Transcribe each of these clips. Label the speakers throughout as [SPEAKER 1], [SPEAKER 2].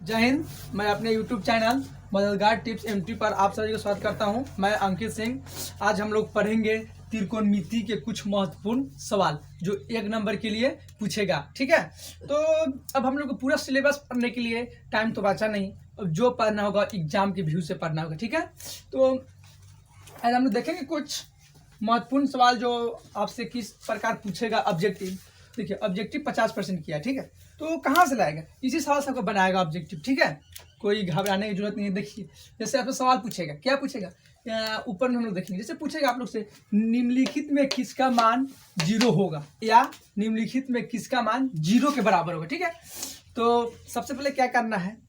[SPEAKER 1] जय हिंद। मैं अपने YouTube चैनल मददगार टिप्स एमटी पर आप सभी का स्वागत करता हूं। मैं अंकित सिंह। आज हम लोग पढ़ेंगे त्रिकोणमिति के कुछ महत्वपूर्ण सवाल जो 1 नंबर के लिए पूछेगा। ठीक है, तो अब हम लोग को पूरा सिलेबस पढ़ने के लिए टाइम तो बचा नहीं। अब जो पढ़ना होगा एग्जाम के व्यू से पढ़ना होगा। ठीक है, तो आज हम लोग देखेंगे कुछ महत्वपूर्ण सवाल जो आपसे किस प्रकार पूछेगा। ऑब्जेक्टिव देखिए, ऑब्जेक्टिव 50% किया। ठीक है, तो कहाँ से लाएगा? इसी सवाल से आपको बनाएगा ऑब्जेक्टिव। ठीक है, कोई घबराने की जरूरत नहीं है। देखिए, जैसे आपसे सवाल पूछेगा, क्या पूछेगा ऊपर में हम लोग देखेंगे। जैसे पूछेगा आप लोग से, निम्नलिखित में किसका मान 0 होगा, या निम्नलिखित में किसका मान 0 के बराबर होगा। ठीक है, तो सबसे पहले क्या करना है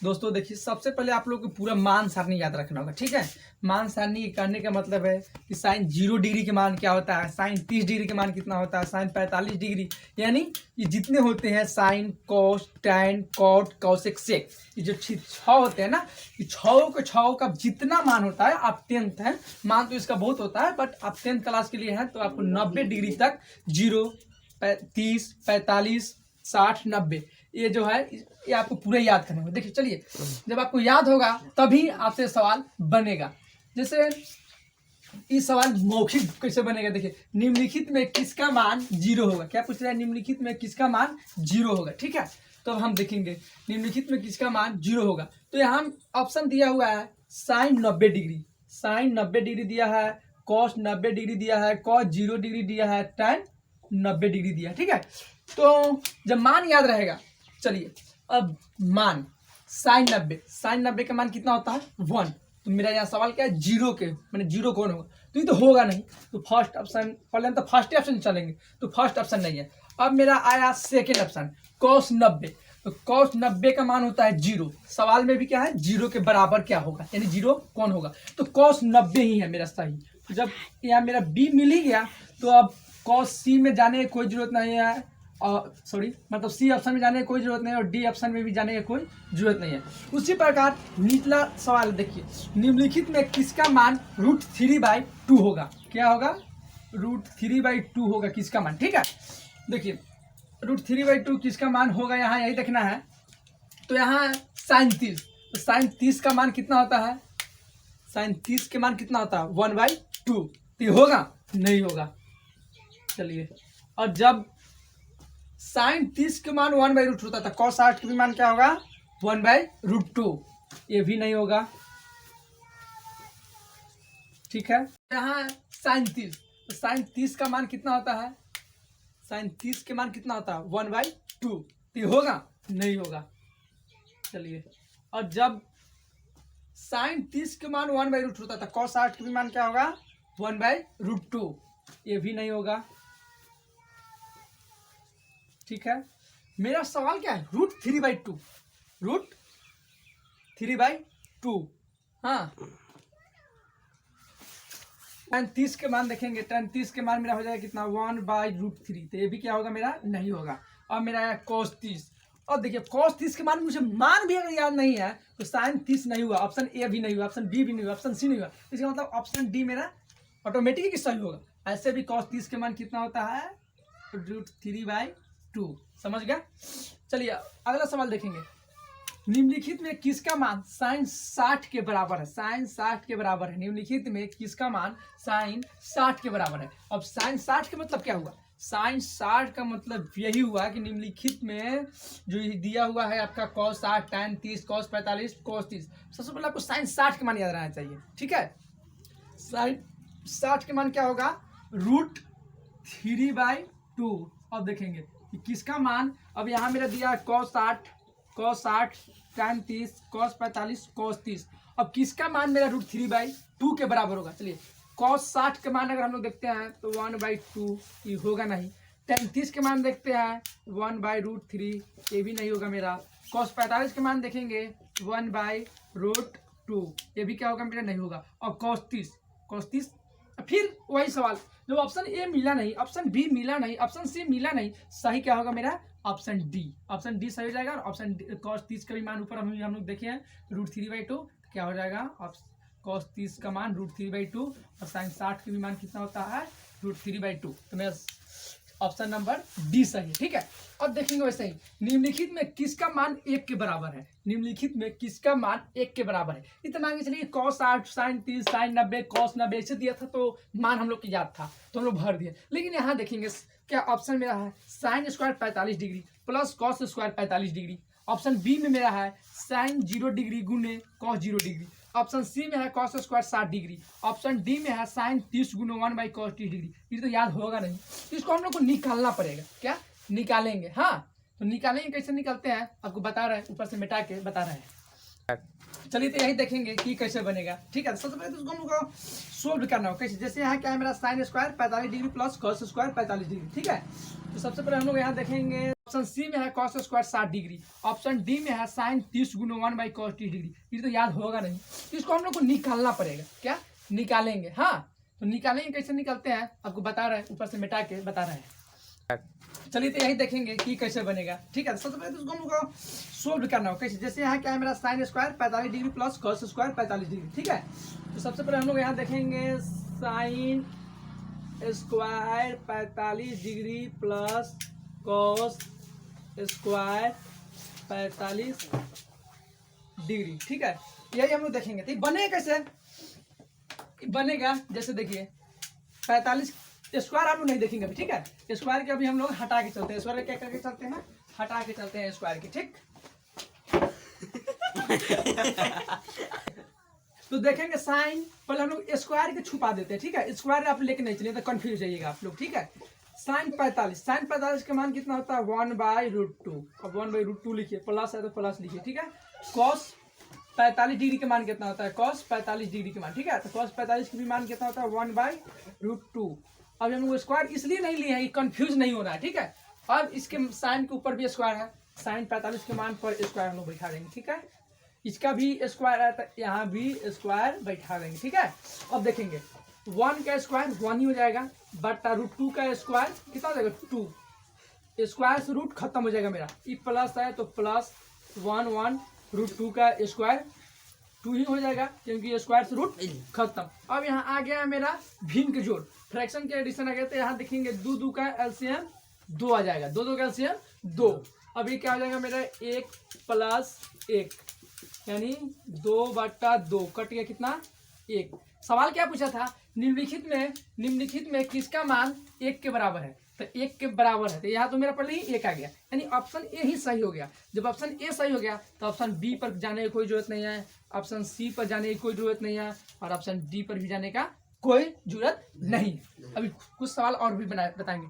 [SPEAKER 1] दोस्तों, देखिए सबसे पहले आप लोग को पूरा मान सारणी याद रखना होगा। ठीक है, मान सारणी करने का मतलब है कि साइन 0 डिग्री के मान क्या होता है, साइन 30 डिग्री के मान कितना होता है, साइन 45 डिग्री, यानी ये जितने होते हैं साइन, कोस, टैन, कॉट, कॉसेक, सेक, ये जो 6 होते हैं ना, ये 6 का जितना मान होता है, आप 10th है, मान तो इसका बहुत होता है बट आप 10th क्लास के लिए है तो आपको 90 डिग्री तक 0, 30, 45, 60, 90 ये जो है ये आपको पूरे याद करना होगा। देखिए चलिए, जब आपको याद होगा तभी आपसे सवाल बनेगा। जैसे ये सवाल मौखिक कैसे बनेगा, देखिए निम्नलिखित में किसका मान 0 होगा। क्या पूछ रहा है? निम्नलिखित में किसका मान 0 होगा। ठीक है, तो हम देखेंगे निम्नलिखित में किसका मान 0 होगा। तो यहाँ ऑप्शन दिया हुआ है साइन 90 डिग्री, साइन 90 डिग्री दिया है, कॉस 90 डिग्री दिया है, कॉस 0 डिग्री दिया है, टैन 90 डिग्री दिया है। ठीक है, तो जब मान याद रहेगा, चलिए अब मान साइन 90 का मान कितना होता है 1। तो मेरा यहाँ सवाल क्या है 0 के, मैंने 0 कौन होगा, तो ये तो होगा नहीं। तो फर्स्ट ऑप्शन पहले तो फर्स्ट ऑप्शन चलेंगे, तो फर्स्ट ऑप्शन नहीं है। अब मेरा आया सेकेंड ऑप्शन कॉस 90, तो कॉस 90 का मान होता है 0। सवाल में भी क्या है 0 के बराबर क्या होगा, यानी 0 कौन होगा, तो कॉस 90 ही है मेरा सही। तो जब यहाँ मेरा बी मिल ही गया तो अब कॉस सी में जाने की कोई जरूरत नहीं है, और सॉरी मतलब सी ऑप्शन में जाने की कोई जरूरत नहीं है, और डी ऑप्शन में भी जाने की कोई जरूरत नहीं है। उसी प्रकार निचला सवाल देखिए, निम्नलिखित में किसका मान √3/2 होगा। क्या होगा? √3/2 होगा किसका मान। ठीक है, देखिए √3/2 किसका मान होगा, यहाँ यही देखना है। तो यहाँ साइन 30, तो साइन 30 का मान कितना होता है, साइन 30 के मान कितना होता है 1/2। तो होगा नहीं होगा। चलिए, और जब साइन 30 के मान 1/√2 होता था, कॉस 60 के भी मान क्या होगा 1/√2, ये भी नहीं होगा। ठीक है, यहाँ साइन 30, तो साइन 30 का मान कितना होता है, साइन 30 के मान कितना होता है 1/2, तो ये होगा नहीं होगा। चलिए, और जब साइन 30 के मान 1/√2 होता था, कॉस 60 के भी मान क्या होगा 1/√2, ये भी नहीं होगा। ठीक है, मेरा सवाल क्या है √3/2, √3/2। हाँ, tan 30 के मान देखेंगे, tan 30 के मान मेरा हो जाएगा कितना 1/√3, तो ये भी क्या होगा मेरा नहीं होगा। और मेरा है cos 30, और देखिए cos 30 के मान मुझे मान भी अगर याद नहीं है तो sin 30 नहीं हुआ, ऑप्शन ए भी नहीं हुआ, ऑप्शन बी भी नहीं हुआ, ऑप्शन सी नहीं हुआ, इसका मतलब ऑप्शन डी मेरा ऑटोमेटिक सही होगा। ऐसे भी cos 30 के मान कितना होता है √3/2, समझ गया। चलिए अगला सवाल देखेंगे, निम्नलिखित में किसका मान साइन 60 के बराबर है, साइन 60 के बराबर है। निम्नलिखित में किसका मान साइन 60 के बराबर है। अब साइन 60 का मतलब क्या हुआ, साइन 60 का मतलब यही हुआ कि निम्नलिखित में जो दिया हुआ है आपका कॉस 60, टैन 30, कॉस 45, कॉस 30, सबसे पहले आपको साइन 60 के मान याद रहना चाहिए। ठीक है, साइन 60 के मान क्या होगा √3/2। अब देखेंगे कि किसका मान, अब यहाँ मेरा दिया है कॉस 60, टैन 30, कॉस 45, कॉस 30। अब किसका मान मेरा √3/2 के बराबर होगा। चलिए, कॉस 60 के मान अगर हम लोग देखते हैं तो 1/2, ये होगा नहीं। टैन 30 के मान देखते हैं 1/√3, ये भी नहीं होगा मेरा। कॉस 45 के मान देखेंगे 1/√2, ये भी क्या होगा मेरा नहीं होगा। और कॉस 30 फिर वही सवाल, जब ऑप्शन ए मिला नहीं, ऑप्शन बी मिला नहीं, ऑप्शन सी मिला नहीं, सही क्या होगा मेरा ऑप्शन डी, ऑप्शन डी सही हो जाएगा। ऑप्शन कॉस 30 का भी मान ऊपर हम लोग देखे हैं √3/2, क्या हो जाएगा कॉस 30 का मान √3/2, और साइन 60 का भी मान कितना होता है √3/2। तो मेरा ऑप्शन नंबर डी सही है। ठीक है, अब देखेंगे वैसे ही निम्नलिखित में किसका मान 1 के बराबर है। निम्नलिखित में किसका मान 1 के बराबर है। इतना आगे चलिए cos 60 sin 30 sin 90 cos 90 ऐसे दिया था तो मान हम लोग की याद था तो हम लोग भर दिए। लेकिन यहाँ देखेंगे क्या ऑप्शन मेरा है sine square 45 degree plus cos square 45 degree. Option B में मेरा है साइन 0 डिग्री गुने कॉस 0 डिग्री। ऑप्शन सी में है cos square 60 degree. Option D में है साइन 30 गुने 1/cos 30 डिग्री। ये तो याद होगा नहीं, इसको हम लोग को निकालना पड़ेगा। क्या निकालेंगे? हाँ, तो निकालेंगे। कैसे निकालते हैं आपको बता रहे हैं, ऊपर से मिटा के बता रहे हैं। चलिए तो यही देखेंगे कि कैसे बनेगा। ठीक है, सबसे पहले तो उसको हम लोग को सोल्व करना होगा कैसे। जैसे यहाँ क्या है मेरा sign square 45 degree plus cos square 45 degree. ठीक है, तो सबसे पहले हम लोग यहाँ देखेंगे ऑप्शन सी में है cos square 60 degree. Option D में है साइन 30 गुने 1/cos 30 डिग्री। ये तो याद होगा नहीं, इसको हम लोग को निकालना पड़ेगा। क्या निकालेंगे? हाँ, तो निकालेंगे। कैसे निकालते हैं आपको बता रहे हैं, ऊपर से मिटा के बता रहे हैं। चलिए तो यही देखेंगे कि कैसे बनेगा। ठीक है, सबसे पहले तो उसको हम लोग को सोल्व करना होगा कैसे। जैसे यहाँ क्या है मेरा sign square 45 degree plus cos square 45 degree. ठीक है, तो सबसे पहले हम लोग यहाँ देखेंगे sign square 45 degree plus cos square 45 degree. ठीक है, यही हम लोग देखेंगे। तो बनेगा कैसे बनेगा, जैसे देखिए 45 स्क्वायर हम लोग नहीं देखेंगे अभी। ठीक है, स्क्वायर के अभी हम लोग हटा के चलते हैं। स्क्वायर क्या करके चलते हैं? हटा के चलते हैं स्क्वायर के। ठीक तो देखेंगे साइन, पहले हम लोग स्क्वायर के छुपा देते हैं। ठीक है, स्क्वायर आप लेके नहीं चलिए तो कंफ्यूज जाइएगा आप लोग। ठीक है, साइन 45 का मान कितना होता है 1/√2। अब 1/√2 लिखिए, प्लस है तो प्लस लिखिए। ठीक है, कॉस 45 डिग्री का मान कितना होता है? कॉस 45 डिग्री का मान। ठीक है, तो कॉस 45 का भी मान कितना होता है 1/√2। अब हम लोग स्क्वायर इसलिए नहीं लिए हैं कि कंफ्यूज नहीं होना है। ठीक है, अब इसके साइन के ऊपर भी स्क्वायर है, साइन 45 के मान पर स्क्वायर हम लोग बैठा देंगे। ठीक है, इसका भी स्क्वायर है तो यहाँ भी स्क्वायर बैठा देंगे। ठीक है, अब देखेंगे 1 का स्क्वायर 1 ही हो जाएगा, बटा √2 का स्क्वायर कितना हो जाएगा 2। स्क्वायर से रूट खत्म हो जाएगा मेरा। ये प्लस है तो प्लस 1 √2 का स्क्वायर 2 ही हो जाएगा क्योंकि स्क्वायर से रूट खत्म। अब यहाँ आ गया मेरा भिन्न के जोड़, फ्रैक्शन के एडिशन आ गया। तो यहाँ देखेंगे 2 का एलसीएम 2 आ जाएगा, 2 का एलसीएम 2। अब ये क्या हो जाएगा मेरा 1 + 1 यानी 2/2 कट गया कितना 1। सवाल क्या पूछा था? निम्नलिखित में किसका मान 1 के बराबर है? तो 1 के बराबर है, तो यहाँ तो मेरा पहले ही 1 आ गया, यानी ऑप्शन ए ही सही हो गया। जब ऑप्शन ए सही हो गया तो ऑप्शन बी पर जाने की कोई जरूरत नहीं है, ऑप्शन सी पर जाने की कोई जरूरत नहीं है, और ऑप्शन डी पर भी जाने का कोई जरूरत नहीं। अभी कुछ सवाल और भी बताएंगे।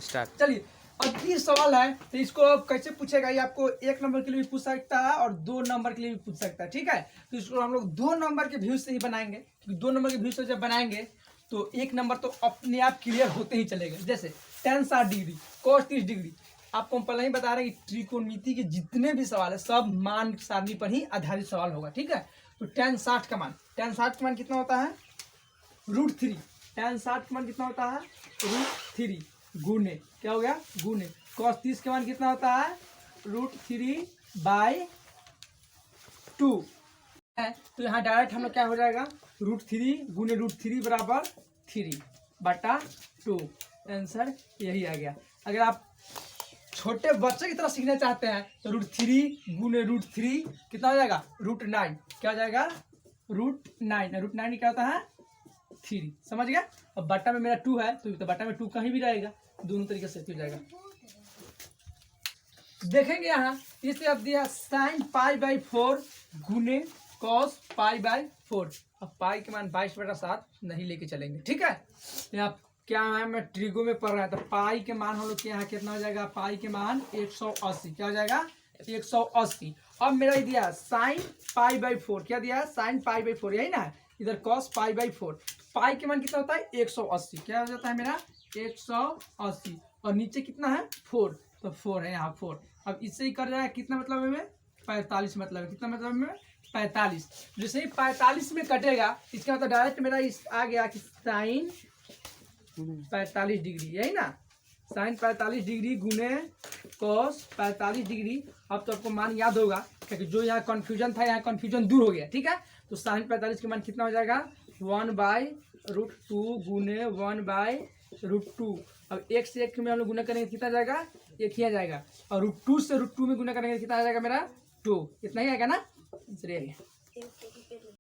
[SPEAKER 1] स्टार्ट। चलिए, अब ये सवाल है तो इसको अब कैसे पूछेगा, ये आपको 1 नंबर के लिए भी पूछ सकता है और 2 नंबर के लिए भी पूछ सकता है। ठीक है, तो इसको हम लोग 2 नंबर के व्यू से ही बनाएंगे, क्योंकि 2 नंबर के व्यू से जब बनाएंगे तो 1 नंबर तो अपने आप क्लियर होते ही चलेगा। जैसे tan 60 डिग्री cos 30 डिग्री। आपको हम पहले ही बता रहे हैं कि त्रिकोणमिति के जितने भी सवाल है सब मान सारणी पर ही आधारित सवाल होगा। ठीक है, तो tan 60 का मान कितना होता है √3। tan 60 का मान कितना होता है √3 गुने क्या हो गया गुने cos 30 का मान कितना होता है √3/2 है। तो यहाँ डायरेक्ट हम लोग क्या हो जाएगा √3 गुने √3 बराबर 3/2। आंसर यही आ गया। अगर आप छोटे बच्चे की तरह सीखना चाहते हैं तो √3 गुने √3 कितना हो जाएगा √9। क्या हो जाएगा √9 क्या होता है 3। समझ गया। अब बट्टा में मेरा 2 है तो बट्टा में 2 कहीं भी रहेगा, दोनों तरीके से हो जाएगा। देखेंगे यहाँ इसे अब दिया sin π/4 गुने cos π/4। अब पाई के मान 22/7 नहीं लेके चलेंगे। ठीक है, यहाँ क्या है मैं ट्रिगो में पढ़ रहा है तो पाई के मान हम लोग के यहाँ कितना हो जाएगा, पाई के मान 180। क्या हो जाएगा 180। अब मेरा दिया sin π/4, क्या दिया sin π/4 यही ना, इधर cos π/4। पाई के मान कितना होता है 180। क्या हो जाता है मेरा 180 और नीचे कितना है 4, तो 4 है यहाँ 4। अब इससे ही कर जाएगा कितना मतलब है में 45 मतलब है, कितना मतलब में 45। जैसे ही 45 में कटेगा इसका मतलब डायरेक्ट मेरा इस आ गया कि साइन 45 डिग्री, यही ना साइन 45 डिग्री गुने cos 45 डिग्री। अब तो आपको मान याद होगा क्योंकि जो यहाँ कन्फ्यूजन था यहाँ कन्फ्यूजन दूर हो गया। ठीक है, तो साइन 45 के मान कितना हो जाएगा 1/√2 गुने 1/√3 √2। अब 1 से 1 में हम लोग गुना करेंगे कितना जाएगा, 1 ही आ जाएगा। और √2 से √2 में गुना करेंगे कितना आ जाएगा मेरा 2, इतना ही आएगा ना, आंसर ये है।